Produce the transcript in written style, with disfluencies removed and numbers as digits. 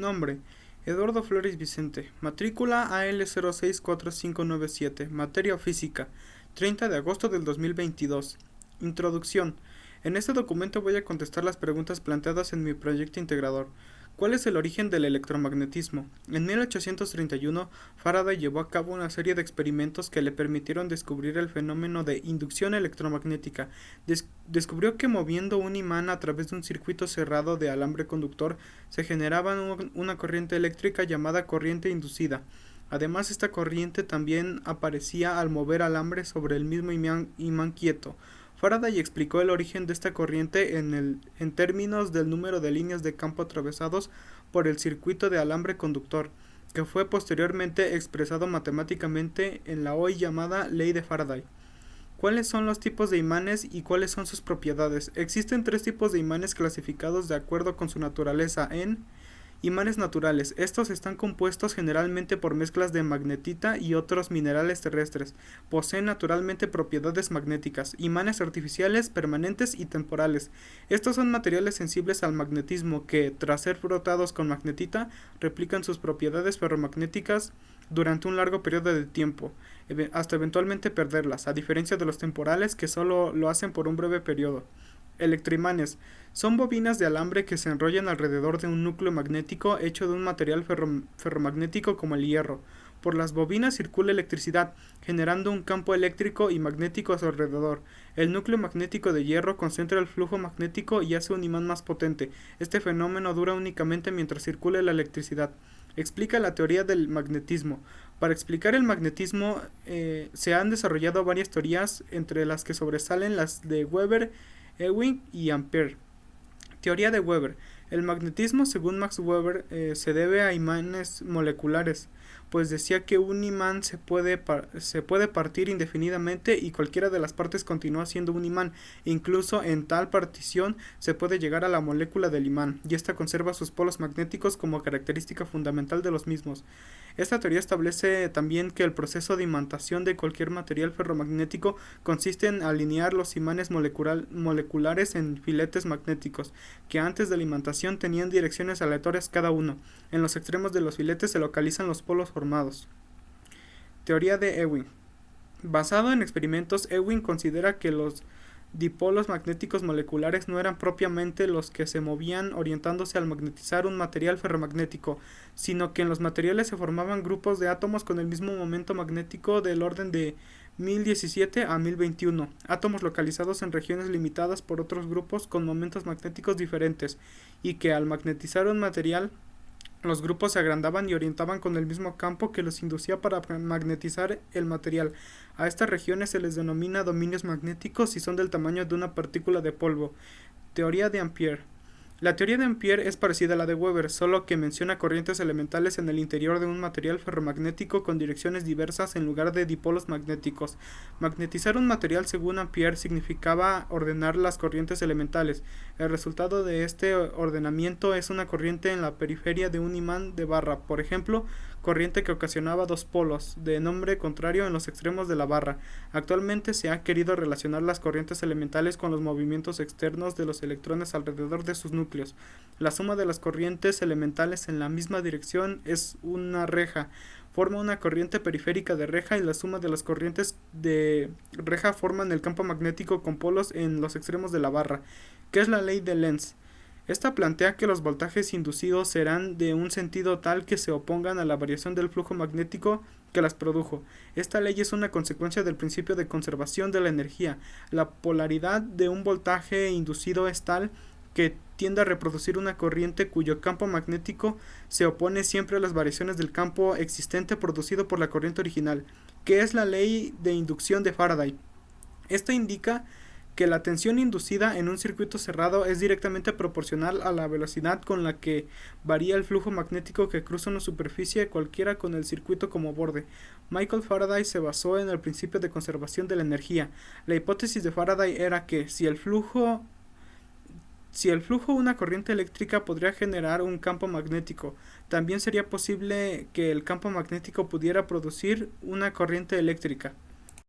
Nombre: Eduardo Flores Vicente. Matrícula AL064597. Materia física. 30 de agosto del 2022. Introducción. En este documento voy a contestar las preguntas planteadas en mi proyecto integrador. ¿Cuál es el origen del electromagnetismo? En 1831, Faraday llevó a cabo una serie de experimentos que le permitieron descubrir el fenómeno de inducción electromagnética. Descubrió que moviendo un imán a través de un circuito cerrado de alambre conductor se generaba una corriente eléctrica llamada corriente inducida. Además, esta corriente también aparecía al mover alambre sobre el mismo imán quieto. Faraday explicó el origen de esta corriente en términos del número de líneas de campo atravesados por el circuito de alambre conductor, que fue posteriormente expresado matemáticamente en la hoy llamada Ley de Faraday. ¿Cuáles son los tipos de imanes y cuáles son sus propiedades? Existen tres tipos de imanes clasificados de acuerdo con su naturaleza en imanes naturales. Estos están compuestos generalmente por mezclas de magnetita y otros minerales terrestres. Poseen naturalmente propiedades magnéticas. Imanes artificiales, permanentes y temporales. Estos son materiales sensibles al magnetismo que, tras ser frotados con magnetita, replican sus propiedades ferromagnéticas durante un largo periodo de tiempo, hasta eventualmente perderlas, a diferencia de los temporales que solo lo hacen por un breve periodo. Electroimanes. Son bobinas de alambre que se enrollan alrededor de un núcleo magnético hecho de un material ferromagnético como el hierro. Por las bobinas circula electricidad, generando un campo eléctrico y magnético a su alrededor. El núcleo magnético de hierro concentra el flujo magnético y hace un imán más potente. Este fenómeno dura únicamente mientras circule la electricidad. Explica la teoría del magnetismo. Para explicar el magnetismo se han desarrollado varias teorías, entre las que sobresalen las de Weber, Ewing y Ampere. Teoría de Weber. El magnetismo, según Max Weber, se debe a imanes moleculares, pues decía que un imán se puede partir indefinidamente y cualquiera de las partes continúa siendo un imán. Incluso en tal partición se puede llegar a la molécula del imán, y ésta conserva sus polos magnéticos como característica fundamental de los mismos. Esta teoría establece también que el proceso de imantación de cualquier material ferromagnético consiste en alinear los imanes moleculares en filetes magnéticos, que antes de la imantación tenían direcciones aleatorias cada uno. En los extremos de los filetes se localizan los polos formados. Teoría de Ewing. Basado en experimentos, Ewing considera que los dipolos magnéticos moleculares no eran propiamente los que se movían orientándose al magnetizar un material ferromagnético, sino que en los materiales se formaban grupos de átomos con el mismo momento magnético del orden de 1017 a 1021, átomos localizados en regiones limitadas por otros grupos con momentos magnéticos diferentes, y que al magnetizar un material, los grupos se agrandaban y orientaban con el mismo campo que los inducía para magnetizar el material. A estas regiones se les denomina dominios magnéticos y son del tamaño de una partícula de polvo. Teoría de Ampere. La teoría de Ampere es parecida a la de Weber, solo que menciona corrientes elementales en el interior de un material ferromagnético con direcciones diversas en lugar de dipolos magnéticos. Magnetizar un material, según Ampere, significaba ordenar las corrientes elementales. El resultado de este ordenamiento es una corriente en la periferia de un imán de barra, por ejemplo, corriente que ocasionaba dos polos, de nombre contrario en los extremos de la barra. Actualmente se ha querido relacionar las corrientes elementales con los movimientos externos de los electrones alrededor de sus núcleos. La suma de las corrientes elementales en la misma dirección es una reja. Forma una corriente periférica de reja y la suma de las corrientes de reja forman el campo magnético con polos en los extremos de la barra, que es la ley de Lenz. Esta plantea que los voltajes inducidos serán de un sentido tal que se opongan a la variación del flujo magnético que las produjo. Esta ley es una consecuencia del principio de conservación de la energía. La polaridad de un voltaje inducido es tal que tiende a reproducir una corriente cuyo campo magnético se opone siempre a las variaciones del campo existente producido por la corriente original, que es la ley de inducción de Faraday. Esta indica que la tensión inducida en un circuito cerrado es directamente proporcional a la velocidad con la que varía el flujo magnético que cruza una superficie cualquiera con el circuito como borde. Michael Faraday se basó en el principio de conservación de la energía. La hipótesis de Faraday era que si el flujo una corriente eléctrica podría generar un campo magnético, también sería posible que el campo magnético pudiera producir una corriente eléctrica.